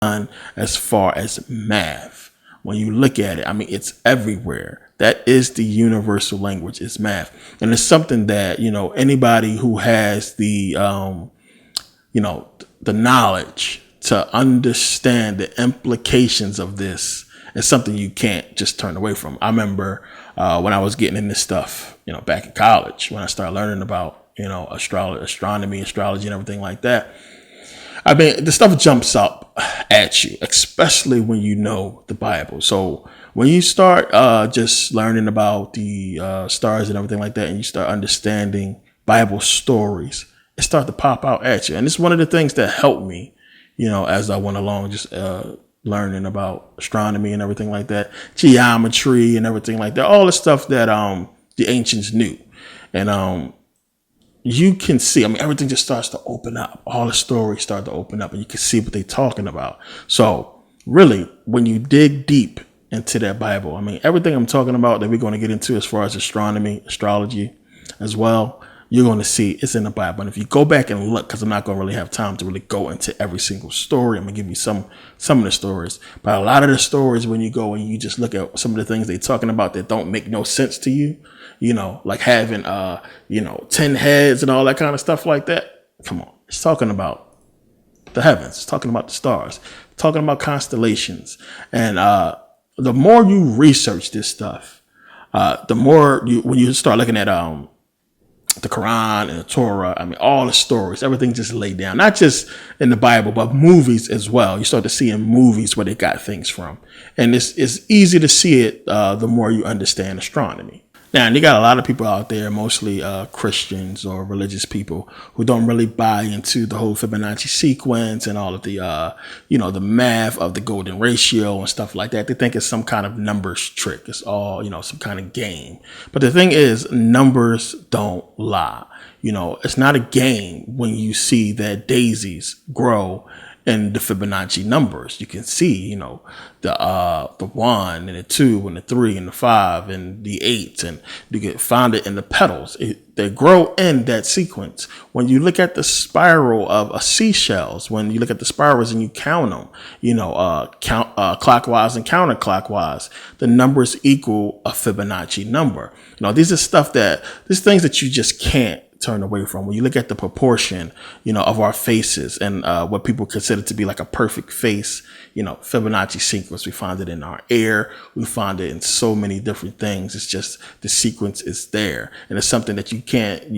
as far as math. When you look at it, I mean, it's everywhere. That is the universal language, is math. And it's something that, anybody who has the knowledge to understand the implications of this is something you can't just turn away from. I remember when I was getting into stuff, back in college, when I started learning about, astronomy, astrology, and everything like that. I mean, the stuff jumps up at you, especially when you know the Bible. So when you start just learning about the stars and everything like that, and you start understanding Bible stories, it starts to pop out at you. And it's one of the things that helped me, as I went along, just learning about astronomy and everything like that, geometry and everything like that, all the stuff that the ancients knew. And you can see, I mean, everything just starts to open up. All the stories start to open up and you can see what they're talking about. So really, when you dig deep into that Bible, I mean, everything I'm talking about that we're going to get into as far as astronomy, astrology as well, you're going to see it's in the Bible. And if you go back and look, because I'm not going to really have time to really go into every single story, I'm going to give you some of the stories. But a lot of the stories, when you go and you just look at some of the things they're talking about that don't make no sense to you, like having, 10 heads and all that kind of stuff like that. Come on. It's talking about the heavens. It's talking about the stars. It's talking about constellations. And the more you research this stuff, the more when you start looking at the Quran and the Torah, I mean, all the stories, everything just laid down, not just in the Bible, but movies as well. You start to see in movies where they got things from. And it's easy to see it the more you understand astronomy. Now, and you got a lot of people out there, mostly Christians or religious people, who don't really buy into the whole Fibonacci sequence and all of the, the math of the golden ratio and stuff like that. They think it's some kind of numbers trick. It's all, some kind of game. But the thing is, numbers don't lie. It's not a game when you see that daisies grow in the Fibonacci numbers. You can see, the 1 and the 2 and the 3 and the 5 and the 8, and you can find it in the petals. They grow in that sequence. When you look at the spiral of seashells, when you look at the spirals and you count them, clockwise and counterclockwise, the numbers equal a Fibonacci number. These things that you just can't turn away from. When you look at the proportion, of our faces and what people consider to be like a perfect face, Fibonacci sequence, we find it in our air. We find it in so many different things. It's just the sequence is there. And it's something that you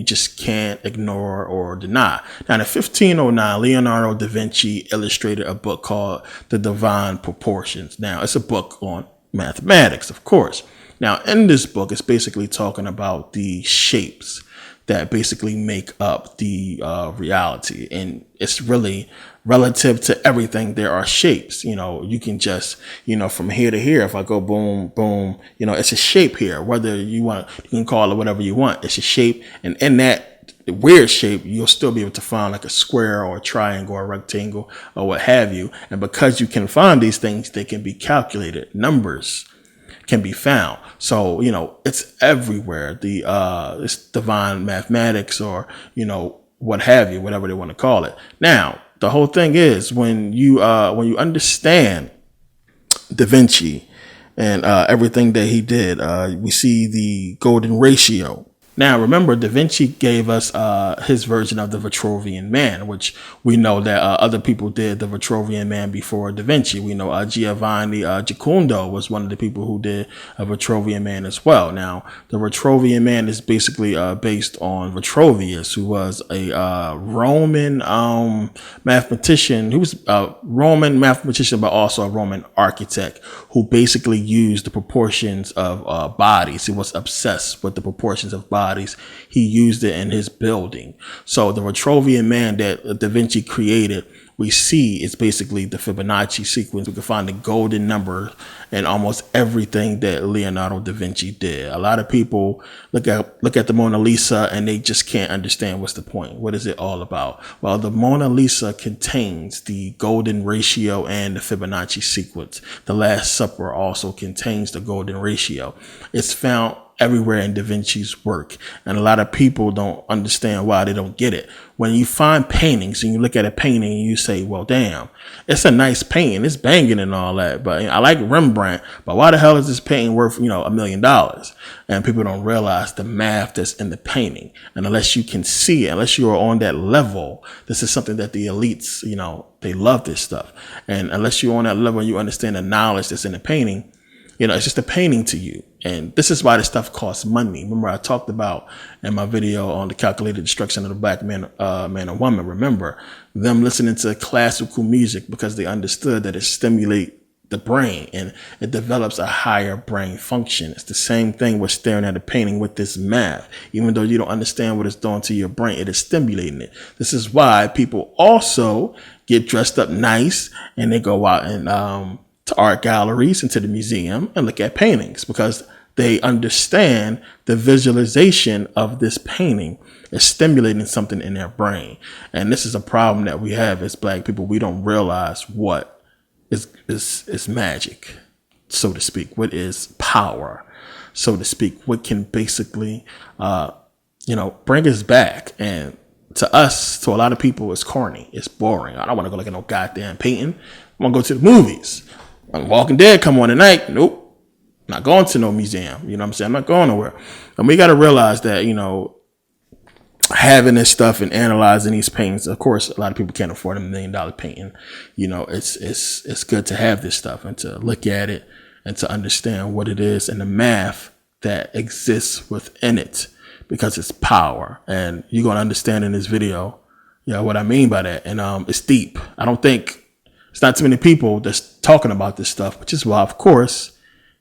just can't ignore or deny. Now, in 1509, Leonardo da Vinci illustrated a book called The Divine Proportions. Now, it's a book on mathematics, of course. Now, in this book, it's basically talking about the shapes that basically make up the reality. And it's really relative to everything. There are shapes, you can just, from here to here, if I go boom, boom, it's a shape here, whether you can call it whatever you want. It's a shape. And in that weird shape, you'll still be able to find like a square or a triangle or a rectangle or what have you. And because you can find these things, they can be calculated. Numbers can be found. So, it's everywhere. It's divine mathematics or, what have you, whatever they want to call it. Now, the whole thing is when you understand Da Vinci and everything that he did, we see the golden ratio. Now, remember, Da Vinci gave us his version of the Vitruvian Man, which we know that other people did the Vitruvian Man before Da Vinci. We know Giovanni Giocondo was one of the people who did a Vitruvian Man as well. Now, the Vitruvian Man is basically based on Vitruvius, who was a Roman mathematician. He was a Roman mathematician, but also a Roman architect who basically used the proportions of bodies. He was obsessed with the proportions of bodies. He used it in his building. So the Vitruvian Man that Da Vinci created, we see is basically the Fibonacci sequence. We can find the golden number in almost everything that Leonardo da Vinci did. A lot of people look at the Mona Lisa and they just can't understand what's the point. What is it all about? Well, the Mona Lisa contains the golden ratio and the Fibonacci sequence. The Last Supper also contains the golden ratio. It's found everywhere in Da Vinci's work. And a lot of people don't understand why they don't get it. When you find paintings and you look at a painting and you say, well, damn, it's a nice painting. It's banging and all that. But I like Rembrandt, but why the hell is this painting worth, $1 million? And people don't realize the math that's in the painting. And unless you can see it, unless you are on that level, this is something that the elites, they love this stuff. And unless you're on that level and you understand the knowledge that's in the painting, it's just a painting to you. And this is why this stuff costs money. Remember, I talked about in my video on the calculated destruction of the black man or woman. Remember them listening to classical music because they understood that it stimulates the brain and it develops a higher brain function. It's the same thing with staring at a painting with this math. Even though you don't understand what it's doing to your brain, it is stimulating it. This is why people also get dressed up nice and they go out and to art galleries and to the museum and look at paintings because they understand the visualization of this painting is stimulating something in their brain. And this is a problem that we have as black people. We don't realize what is magic, so to speak. What is power, so to speak? What can basically, bring us back. And to us, to a lot of people, it's corny. It's boring. I don't want to go look at no goddamn painting. I want to go to the movies. Walking Dead come on tonight. Nope. Not going to no museum. You know what I'm saying? I'm not going nowhere. And we got to realize that, having this stuff and analyzing these paintings, of course, a lot of people can't afford $1 million painting. It's good to have this stuff and to look at it and to understand what it is and the math that exists within it because it's power. And you're going to understand in this video, what I mean by that. And it's deep. I don't think it's not too many people that's talking about this stuff, which is why, of course,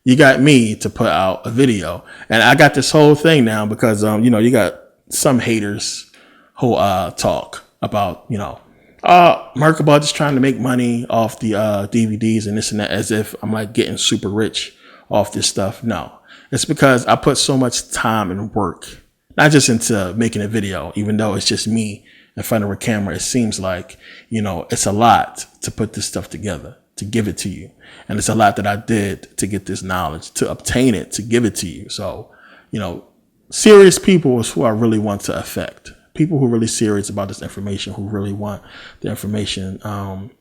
you got me to put out a video. And I got this whole thing now because, you got some haters who talk about, Merkabah just trying to make money off the DVDs and this and that, as if I'm like getting super rich off this stuff. No, it's because I put so much time and work, not just into making a video, even though it's just me in front of a camera. It seems like, it's a lot to put this stuff together, to give it to you. And it's a lot that I did to get this knowledge, to obtain it, to give it to you. So, serious people is who I really want to affect. People who are really serious about this information, who really want the information. And,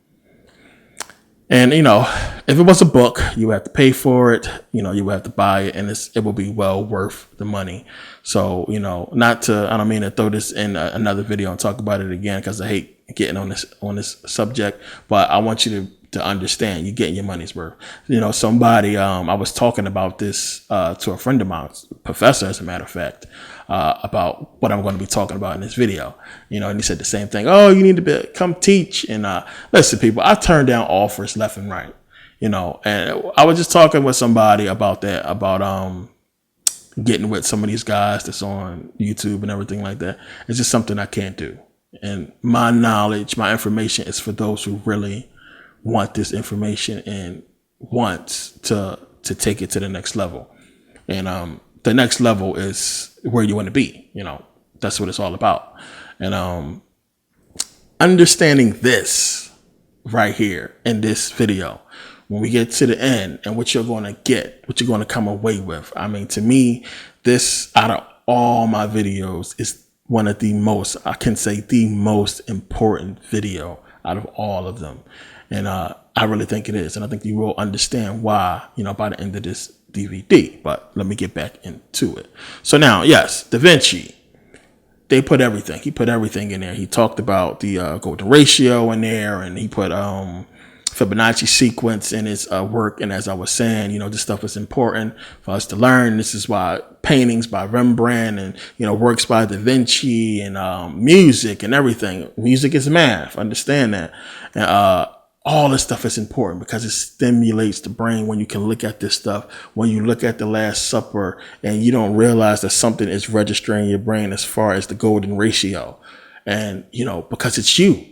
if it was a book, you have to pay for it, you would have to buy it, and it will be well worth the money. So, I don't mean to throw this in another video and talk about it again, because I hate getting on this subject, but I want you to understand you're getting your money's worth. Somebody, I was talking about this to a friend of mine, professor, as a matter of fact, about what I'm going to be talking about in this video, and he said the same thing. Oh, you need to come teach. And listen, people, I turned down offers left and right, and I was just talking with somebody about that, about getting with some of these guys that's on YouTube and everything like that. It's just something I can't do. And my knowledge, my information is for those who really want this information and wants to take it to the next level. And the next level is where you want to be. That's what it's all about. And understanding this right here in this video, when we get to the end and what you're going to get, what you're going to come away with. I mean, to me, this, out of all my videos, is one of the most, I can say, the most important video out of all of them. And I really think it is. And I think you will understand why, by the end of this DVD. But let me get back into it. So now, yes, Da Vinci, he put everything in there. He talked about the golden ratio in there, and he put Fibonacci sequence in his work. And as I was saying, this stuff is important for us to learn. This is why paintings by Rembrandt and, works by Da Vinci and music and everything. Music is math. Understand that. And, all this stuff is important because it stimulates the brain when you can look at this stuff. When you look at the Last Supper and you don't realize that something is registering in your brain as far as the golden ratio. And, because it's you.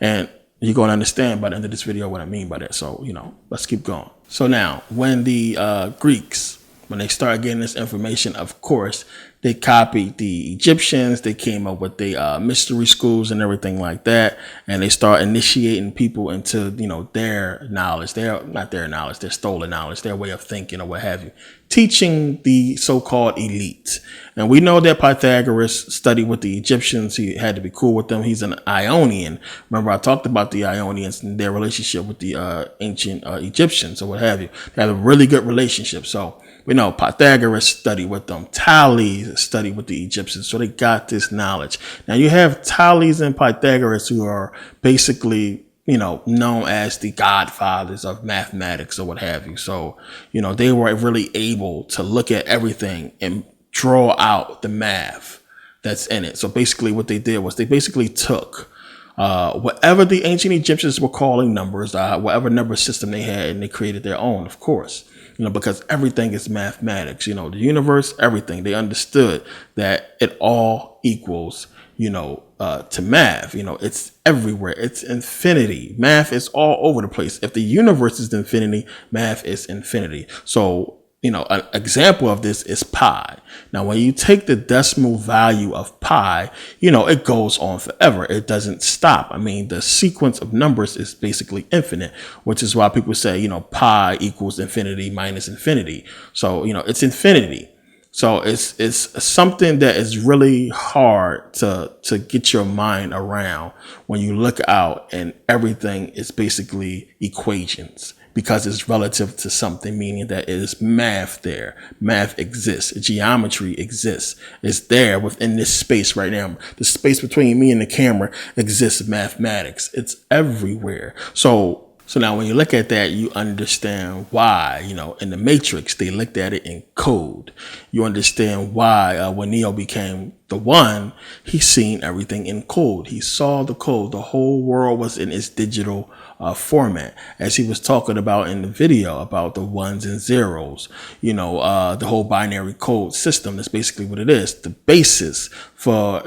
And you're going to understand by the end of this video what I mean by that. So, let's keep going. So now, when the Greeks When they started getting this information, of course, they copied the Egyptians. They came up with the mystery schools and everything like that. And they start initiating people into, their knowledge, not their knowledge, their stolen knowledge, their way of thinking or what have you, teaching the so-called elite. And we know that Pythagoras studied with the Egyptians. He had to be cool with them. He's an Ionian. Remember, I talked about the Ionians and their relationship with the ancient Egyptians or what have you. They had a really good relationship. So we know Pythagoras studied with them. Thales studied with the Egyptians. So they got this knowledge. Now you have Thales and Pythagoras who are basically, known as the godfathers of mathematics or what have you. So, they were really able to look at everything and draw out the math that's in it. So basically what they did was they basically took whatever the ancient Egyptians were calling numbers, whatever number system they had, and they created their own, of course. Because everything is mathematics, the universe, everything. They understood that it all equals, to math. It's everywhere. It's infinity. Math is all over the place. If the universe is infinity, math is infinity. So, an example of this is pi. Now, when you take the decimal value of pi, it goes on forever. It doesn't stop. I mean, the sequence of numbers is basically infinite, which is why people say, pi equals infinity minus infinity. So, it's infinity. So it's something that is really hard to get your mind around when you look out and everything is basically equations, because it's relative to something, meaning that it is math there. Math exists. Geometry exists. It's there within this space right now. The space between me and the camera exists. Mathematics. It's everywhere. So now when you look at that, you understand why, in the Matrix, they looked at it in code. You understand why when Neo became the one, he seen everything in code. He saw the code. The whole world was in its digital format, as he was talking about in the video about the ones and zeros, the whole binary code system. That's basically what it is. The basis for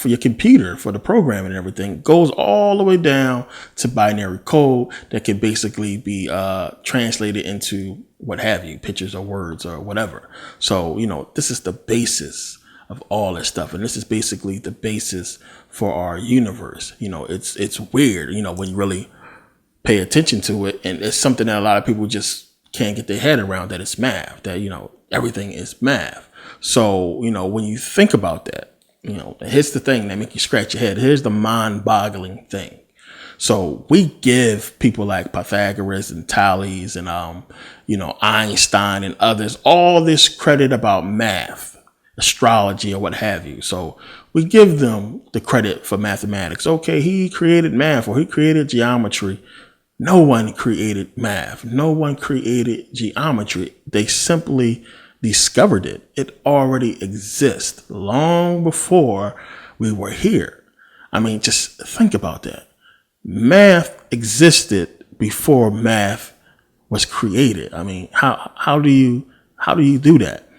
your computer, for the programming and everything, goes all the way down to binary code that can basically be translated into what have you, pictures or words or whatever. So, this is the basis of all this stuff. And this is basically the basis for our universe. It's weird, when you really pay attention to it. And it's something that a lot of people just can't get their head around, that it's math, that, everything is math. So, when you think about that, here's the thing that make you scratch your head. Here's the mind-boggling thing. So we give people like Pythagoras and Thales and, Einstein and others all this credit about math, astrology or what have you. So we give them the credit for mathematics. Okay, he created math or he created geometry. No one created math. No one created geometry. They simply discovered it. It already exists long before we were here. I mean, just think about that. Math existed before math was created. I mean, how do you do that?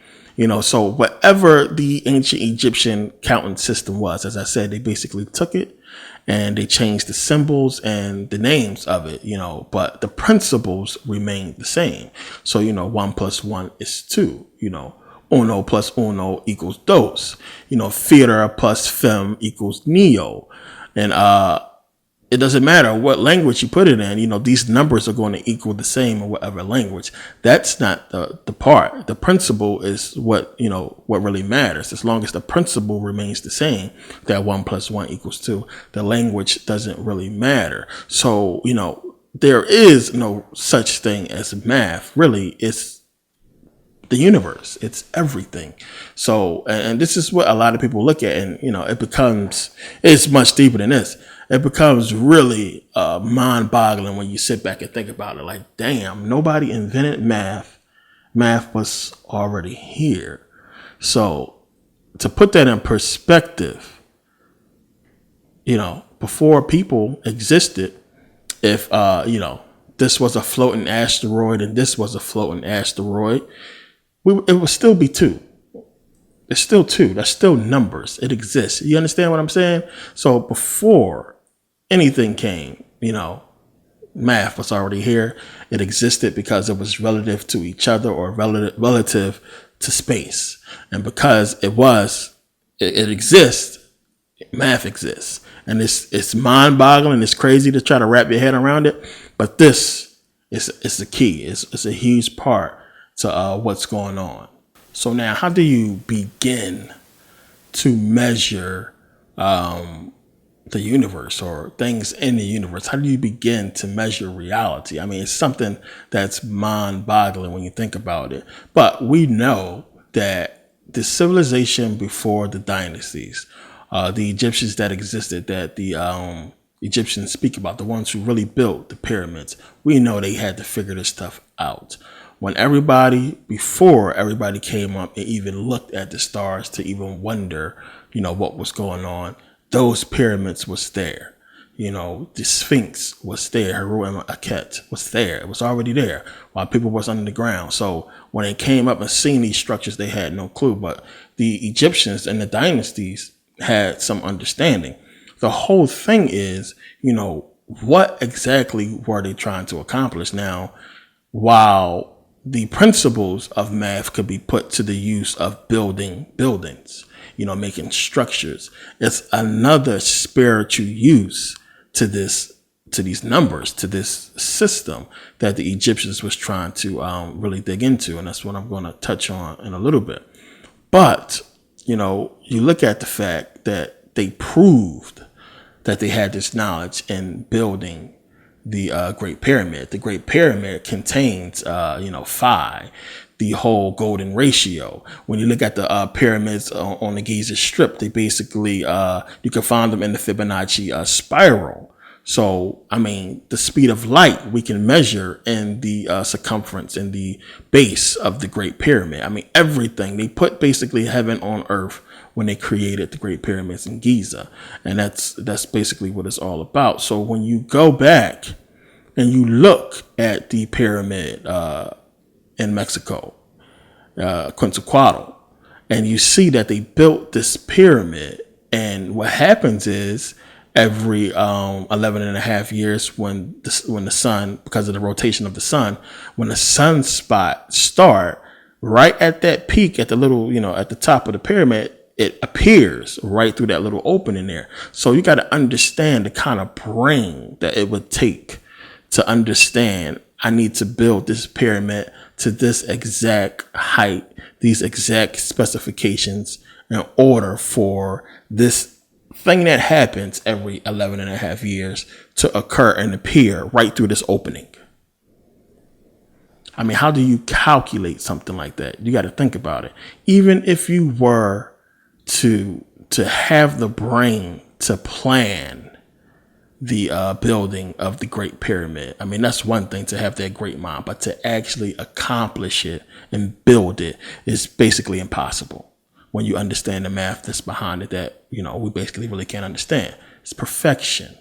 So whatever the ancient Egyptian counting system was, as I said, they basically took it and they changed the symbols and the names of it, but the principles remained the same. So, 1 + 1 is 2, uno plus uno equals dos, theater plus film equals neo. And, it doesn't matter what language you put it in, these numbers are going to equal the same in whatever language. That's not the part. The principle is what really matters. As long as the principle remains the same, that 1 + 1 equals 2, the language doesn't really matter. So, there is no such thing as math. Really, it's the universe. It's everything. So, and this is what a lot of people look at, and, it's much deeper than this. It becomes really mind-boggling when you sit back and think about it. Like, damn, nobody invented math. Math was already here. So to put that in perspective, before people existed, if, this was a floating asteroid and this was a floating asteroid, it would still be 2. It's still 2. That's still numbers. It exists. You understand what I'm saying? So before anything came, Math was already here. It existed because it was relative to each other or relative to space. And because it exists, math exists. And it's mind boggling. It's crazy to try to wrap your head around it. But this is the key. It's a huge part to what's going on. So now, how do you begin to measure the universe or things in the universe? How do you begin to measure reality? I mean, it's something that's mind boggling when you think about it. But we know that the civilization before the dynasties, the Egyptians that existed, that the Egyptians speak about, the ones who really built the pyramids, we know they had to figure this stuff out. Before everybody came up and even looked at the stars to even wonder, what was going on, those pyramids was there. The Sphinx was there. Heru and Akhet was there. It was already there while people was under the ground. So when they came up and seen these structures, they had no clue. But the Egyptians and the dynasties had some understanding. The whole thing is, what exactly were they trying to accomplish? Now, while the principles of math could be put to the use of building buildings, making structures, it's another spiritual use to these numbers, to this system that the Egyptians was trying to really dig into. And that's what I'm going to touch on in a little bit. But, you look at the fact that they proved that they had this knowledge in building the Great Pyramid. The Great Pyramid contains, phi, the whole golden ratio. When you look at the pyramids on the Giza Strip, they basically, you can find them in the Fibonacci spiral. So, the speed of light we can measure in the circumference and the base of the Great Pyramid. Everything. They put basically heaven on earth when they created the Great Pyramids in Giza. And that's basically what it's all about. So when you go back and you look at the pyramid in Mexico, Quetzalcoatl, and you see that they built this pyramid, and what happens is every 11 and a half years when the sun, because of the rotation of the sun, when the sunspot start right at that peak at the little, at the top of the pyramid, it appears right through that little opening there. So you got to understand the kind of brain that it would take to understand, I need to build this pyramid to this exact height, these exact specifications in order for this thing that happens every 11 and a half years to occur and appear right through this opening. How do you calculate something like that? You got to think about it. Even if you were to have the brain to plan the building of the Great Pyramid. That's one thing, to have that great mind, but to actually accomplish it and build it is basically impossible when you understand the math that's behind it that, we basically really can't understand. It's perfection.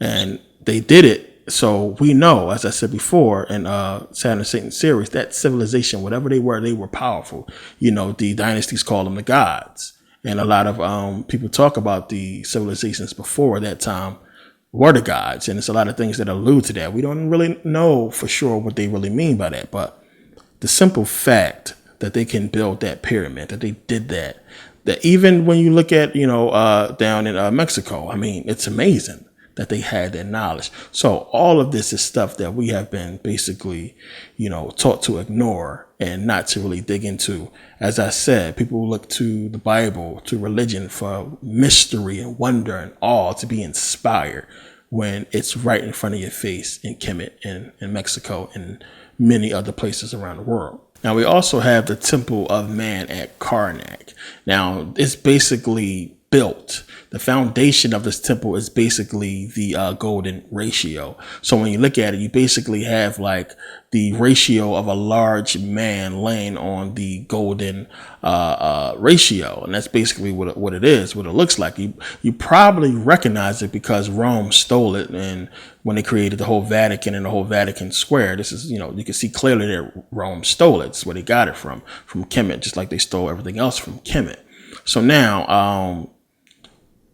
And they did it. So we know, as I said before in Saturn and Satan series, that civilization, whatever they were powerful. The dynasties call them the gods. And a lot of people talk about the civilizations before that time were the gods. And it's a lot of things that allude to that. We don't really know for sure what they really mean by that. But the simple fact that they can build that pyramid, that they did that even when you look at, down in Mexico, it's amazing that they had that knowledge. So all of this is stuff that we have been basically, taught to ignore and not to really dig into. As I said, people look to the Bible, to religion for mystery and wonder and awe, to be inspired when it's right in front of your face in Kemet and in Mexico and many other places around the world. Now, we also have the Temple of Man at Karnak. Now, it's basically built. The foundation of this temple is basically the golden ratio. So when you look at it, you basically have like the ratio of a large man laying on the golden ratio. And that's basically what it is, what it looks like. You probably recognize it because Rome stole it. And when they created the whole Vatican and the whole Vatican Square, this is, you can see clearly that Rome stole it. It's where they got it from Kemet, just like they stole everything else from Kemet. So now,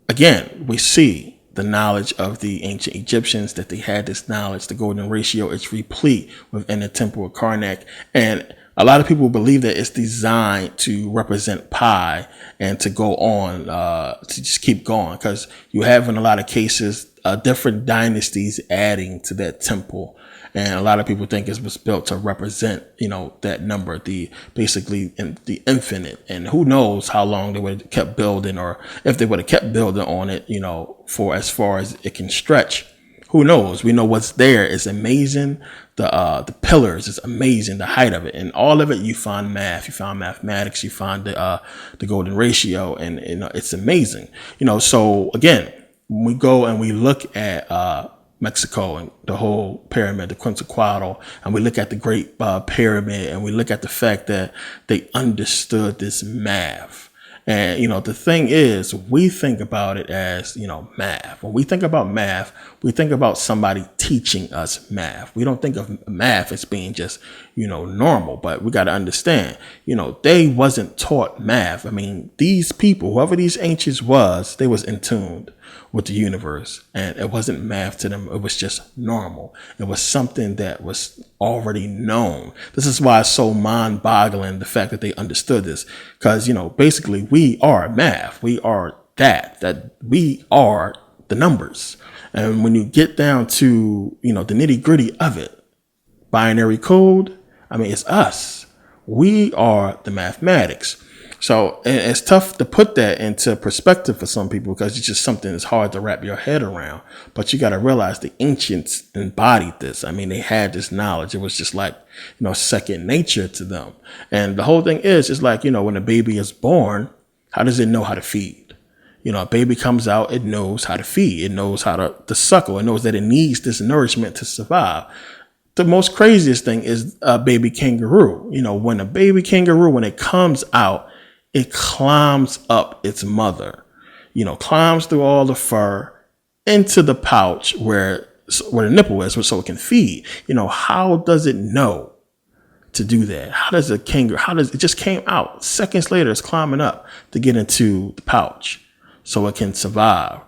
again, we see the knowledge of the ancient Egyptians, that they had this knowledge. The golden ratio is replete within the temple of Karnak. And a lot of people believe that it's designed to represent pi and to go on, to just keep going, because you have in a lot of cases different dynasties adding to that temple. And a lot of people think it was built to represent, that number, the infinite. And who knows how long they would have kept building, or if they would have kept building on it, for as far as it can stretch. Who knows? We know what's there is amazing. The pillars is amazing. The height of it, and all of it, you find math, you find mathematics, you find the golden ratio, and it's amazing. So again, when we go and we look at Mexico and the whole pyramid, the Quetzalcoatl, and we look at the Great Pyramid, and we look at the fact that they understood this math. And, the thing is, we think about it as, math. When we think about math, we think about somebody teaching us math. We don't think of math as being just, normal, but we got to understand, they wasn't taught math. I mean, these people, whoever these ancients was, they was in tune with the universe, and it wasn't math to them. It was just normal. It was something that was already known. This is why it's so mind-boggling, the fact that they understood this, because basically we are math. We are that we are the numbers. And when you get down to the nitty-gritty of it, binary code, it's us. We are the mathematics. So it's tough to put that into perspective for some people, because it's just something that's hard to wrap your head around. But you got to realize the ancients embodied this. They had this knowledge. It was just like, second nature to them. And the whole thing is, it's like, when a baby is born, how does it know how to feed? A baby comes out, it knows how to feed. It knows how to suckle. It knows that it needs this nourishment to survive. The most craziest thing is a baby kangaroo. When a baby kangaroo, when it comes out, it climbs up its mother, climbs through all the fur into the pouch where the nipple is, so it can feed. How does it know to do that? How does a kangaroo, it just came out seconds later, it's climbing up to get into the pouch so it can survive.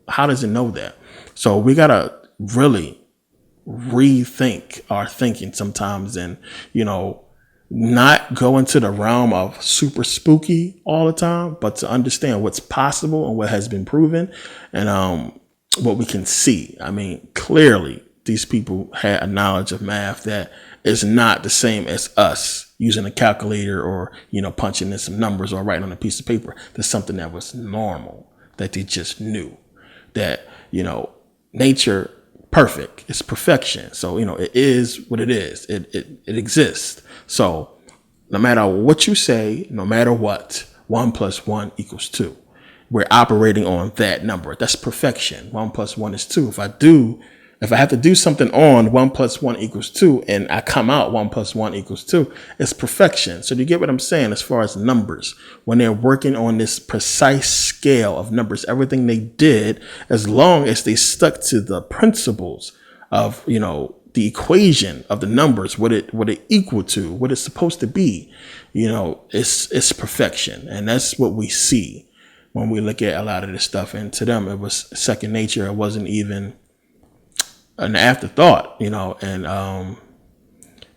How does it know that? So we got to really rethink our thinking sometimes, and, not go into the realm of super spooky all the time, but to understand what's possible and what has been proven, and what we can see. Clearly these people had a knowledge of math that is not the same as us using a calculator, or, punching in some numbers or writing on a piece of paper. There's something that was normal, that they just knew, that, nature, perfect, it's perfection. So, it is what it is. It exists. So no matter what you say, no matter what, 1 + 1 = 2. We're operating on that number. That's perfection. 1 + 1 is 2. If I have to do something on 1 + 1 = 2, and I come out 1 + 1 = 2, it's perfection. So do you get what I'm saying? As far as numbers, when they're working on this precise scale of numbers, everything they did, as long as they stuck to the principles of, the equation of the numbers, what it equal to, what it's supposed to be, it's perfection. And that's what we see when we look at a lot of this stuff. And to them, it was second nature. It wasn't even an afterthought, and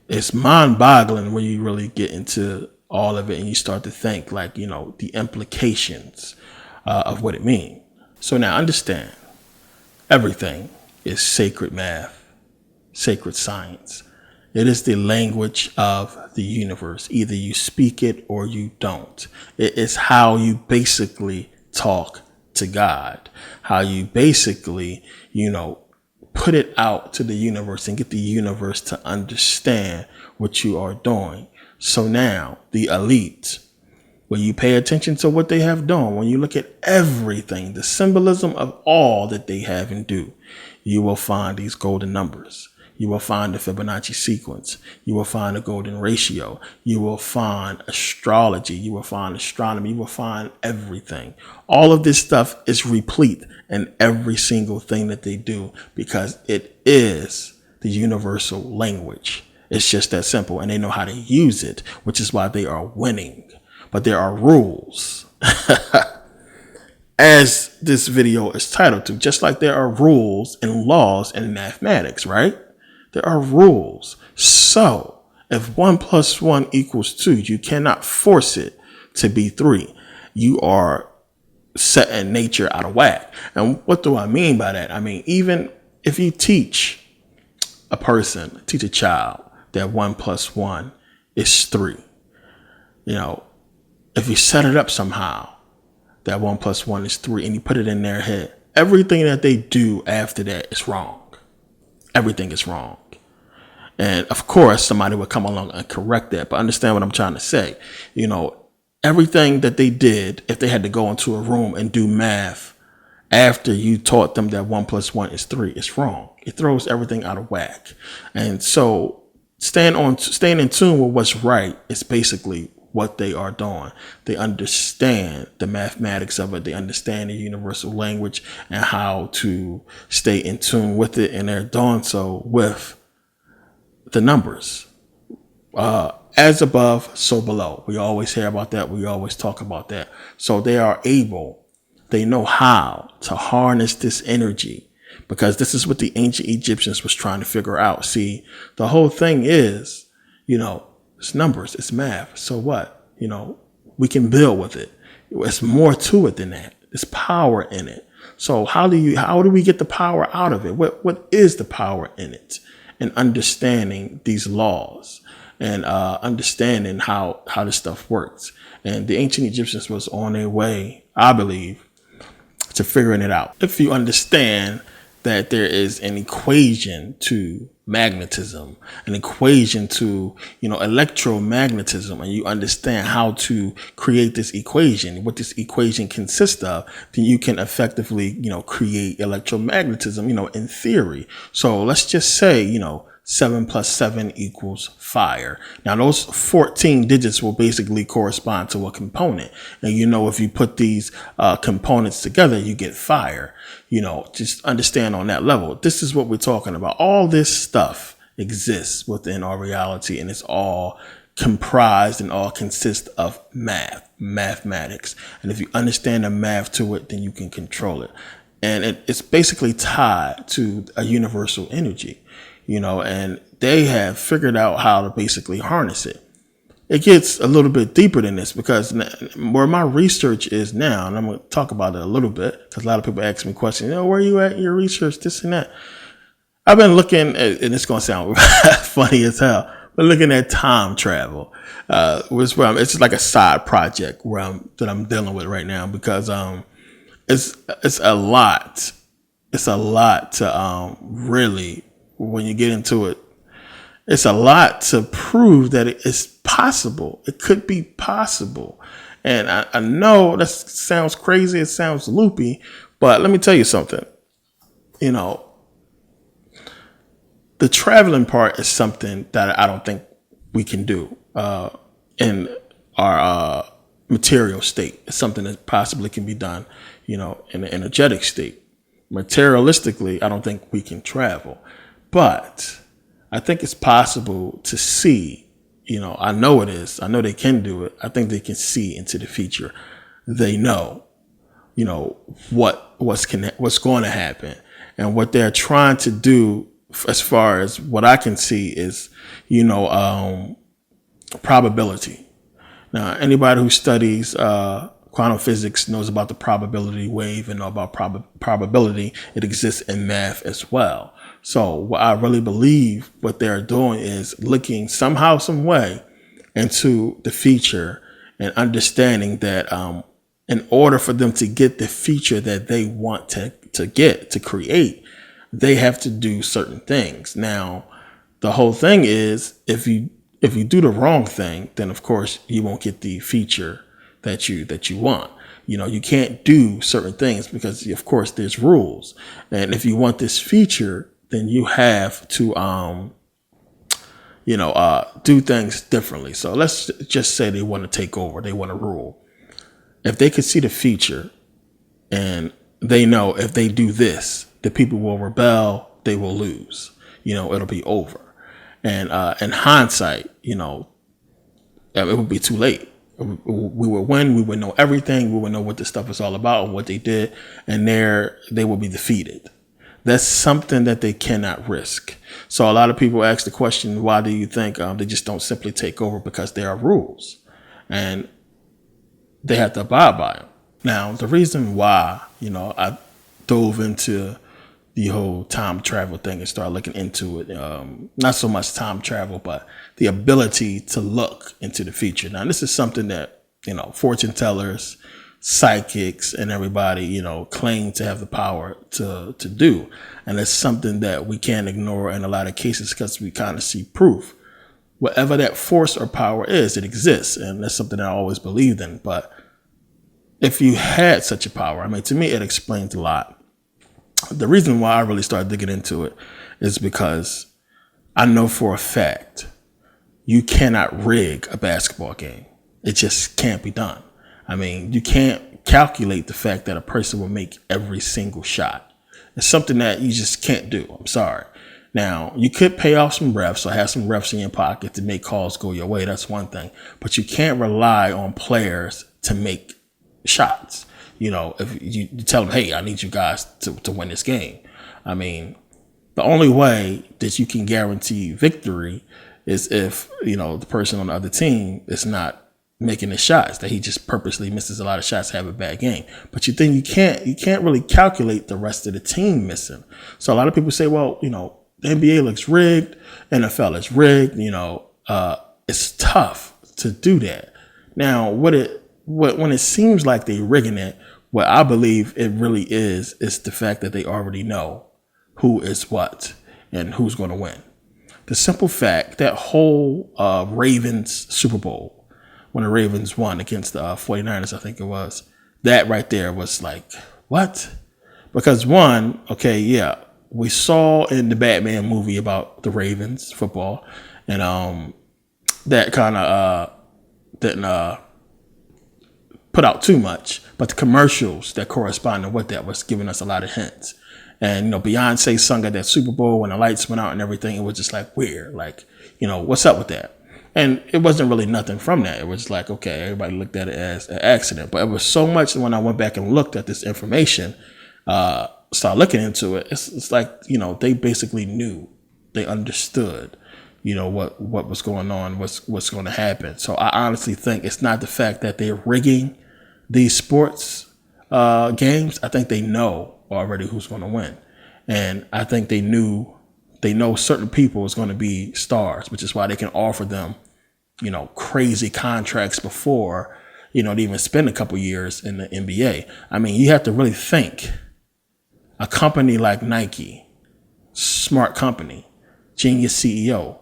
it's mind-boggling when you really get into all of it and you start to think, like, the implications of what it means. So now understand, everything is sacred math, sacred science. It is the language of the universe. Either you speak it or you don't. It is how you basically talk to God, how you basically, put it out to the universe and get the universe to understand what you are doing. So now the elite, when you pay attention to what they have done, when you look at everything, the symbolism of all that they have and do, you will find these golden numbers. You will find the Fibonacci sequence. You will find the golden ratio. You will find astrology. You will find astronomy. You will find everything. All of this stuff is replete in every single thing that they do, because it is the universal language. It's just that simple, and they know how to use it, which is why they are winning. But there are rules. as this video is titled to, just like there are rules and laws in mathematics, right? There are rules. So if 1 + 1 = 2, you cannot force it to be 3. You are setting nature out of whack. And what do I mean by that? I mean, even if you teach a child that 1 + 1 is 3, if you set it up somehow that 1 + 1 is 3 and you put it in their head, everything that they do after that is wrong. Everything is wrong. And of course, somebody would come along and correct that. But understand what I'm trying to say. Everything that they did, if they had to go into a room and do math after you taught them that 1 + 1 is 3, it's wrong. It throws everything out of whack. And so staying in tune with what's right is basically what they are doing. They understand the mathematics of it. They understand the universal language and how to stay in tune with it. And they're doing so with the numbers. As above, so below. We always hear about that. We always talk about that. So they know how to harness this energy, because this is what the ancient Egyptians was trying to figure out. See, the whole thing is, it's numbers, it's math. So what? We can build with it. It's more to it than that. There's power in it. So how do we get the power out of it? What is the power in it? And understanding these laws and understanding how this stuff works. And the ancient Egyptians was on their way, I believe, to figuring it out. If you understand that there is an equation to magnetism, an equation to, electromagnetism, and you understand how to create this equation, what this equation consists of, then you can effectively, create electromagnetism, in theory. So let's just say, 7 + 7 = fire. Now those 14 digits will basically correspond to a component. And if you put these components together, you get fire. Just understand on that level. This is what we're talking about. All this stuff exists within our reality, and it's all comprised and all consists of mathematics. And if you understand the math to it, then you can control it. And it's basically tied to a universal energy. And they have figured out how to basically harness it. It gets a little bit deeper than this, because where my research is now, and I'm going to talk about it a little bit, because a lot of people ask me questions, where are you at in your research, this and that. I've been looking at, and it's going to sound funny as hell, but looking at time travel, it's like a side project that I'm dealing with right now, because it's a lot. It's a lot to really, when you get into it, it's a lot to prove that it is possible. It could be possible. And I know that sounds crazy. It sounds loopy, but let me tell you something. The traveling part is something that I don't think we can do in our material state. It's something that possibly can be done, in an energetic state. Materialistically, I don't think we can travel. But I think it's possible to see, I know it is. I know they can do it. I think they can see into the future. They know, what's going to happen. And what they're trying to do, as far as what I can see, is, probability. Now, anybody who studies quantum physics knows about the probability wave and know about probability. It exists in math as well. So what I really believe what they're doing is looking somehow, some way into the future and understanding that in order for them to get the future that they want to create, they have to do certain things. Now, the whole thing is if you do the wrong thing, then of course you won't get the feature that you want. You can't do certain things because of course there's rules. And if you want this feature, then you have to, do things differently. So let's just say they want to take over. They want to rule. If they could see the future and they know if they do this, the people will rebel, they will lose, it'll be over. And in hindsight, it would be too late. We would win. We would know everything. We would know what this stuff was all about and what they did. And they will be defeated. That's something that they cannot risk. So a lot of people ask the question, why do you think they just don't simply take over? Because there are rules and they have to abide by them. Now, the reason why, I dove into the whole time travel thing and started looking into it, not so much time travel, but the ability to look into the future. Now, this is something that, fortune tellers, psychics, and everybody, claim to have the power to do. And it's something that we can't ignore in a lot of cases because we kind of see proof. Whatever that force or power is, it exists. And that's something I always believed in. But if you had such a power, to me, it explains a lot. The reason why I really started digging into it is because I know for a fact you cannot rig a basketball game. It just can't be done. You can't calculate the fact that a person will make every single shot. It's something that you just can't do. I'm sorry. Now, you could pay off some refs or have some refs in your pocket to make calls go your way. That's one thing. But you can't rely on players to make shots. If you tell them, hey, I need you guys to win this game. The only way that you can guarantee victory is if, the person on the other team is not making the shots, that he just purposely misses a lot of shots, have a bad game. But you can't really calculate the rest of the team missing. So a lot of people say, well, the NBA looks rigged, NFL is rigged, it's tough to do that. Now, when it seems like they're rigging it, what I believe it really is the fact that they already know who is what and who's going to win. The simple fact, that whole Ravens Super Bowl, when the Ravens won against the 49ers, I think it was, that right there was like, what? Because one, we saw in the Batman movie about the Ravens football, and that kind of didn't put out too much, but the commercials that corresponded with that was giving us a lot of hints. And, Beyonce sung at that Super Bowl when the lights went out and everything. It was just like weird, like, what's up with that? And it wasn't really nothing from that. It was like, okay, everybody looked at it as an accident, but it was so much when I went back and looked at this information, started looking into it. It's like, they basically knew, they understood, what was going on, what's going to happen. So I honestly think it's not the fact that they're rigging these sports games. I think they know already who's going to win. And I think they know certain people is going to be stars, which is why they can offer them, crazy contracts before, they even spend a couple years in the NBA. You have to really think a company like Nike, smart company, genius CEO,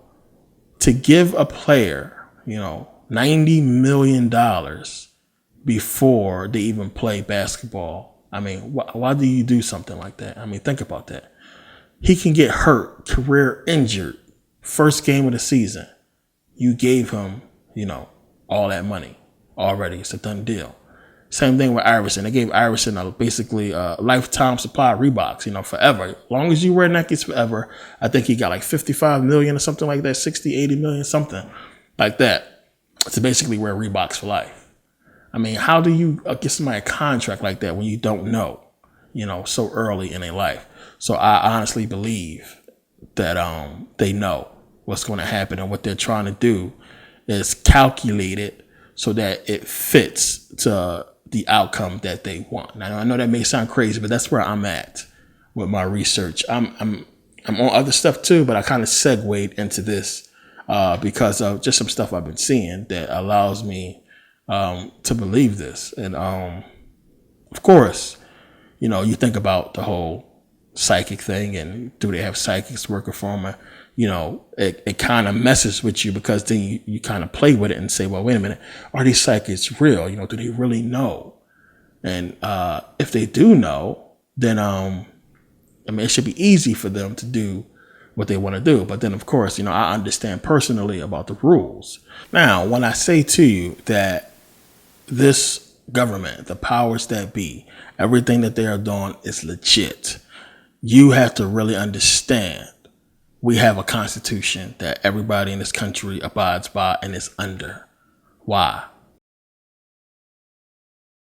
to give a player, $90 million before they even play basketball. Why do you do something like that? Think about that. He can get hurt, career injured, first game of the season. You gave him, all that money already. It's a done deal. Same thing with Iverson. They gave Iverson basically a lifetime supply of Reeboks, forever. As long as you wear Nikes forever, I think he got like 55 million or something like that, 60, 80 million, something like that, to basically wear Reeboks for life. How do you get somebody a contract like that when you don't know, so early in their life? So I honestly believe that they know what's going to happen, and what they're trying to do is calculate it so that it fits to the outcome that they want. Now, I know that may sound crazy, but that's where I'm at with my research. I'm on other stuff too, but I kind of segued into this because of just some stuff I've been seeing that allows me to believe this. And of course, you think about the whole psychic thing, and do they have psychics working for them? It kind of messes with you, because then you kind of play with it and say, well, wait a minute, are these psychics real? Do they really know? And if they do know, then it should be easy for them to do what they want to do. But then, of course, I understand personally about the rules. Now, when I say to you that this government, the powers that be, everything that they are doing is legit, you have to really understand we have a constitution that everybody in this country abides by and is under. Why?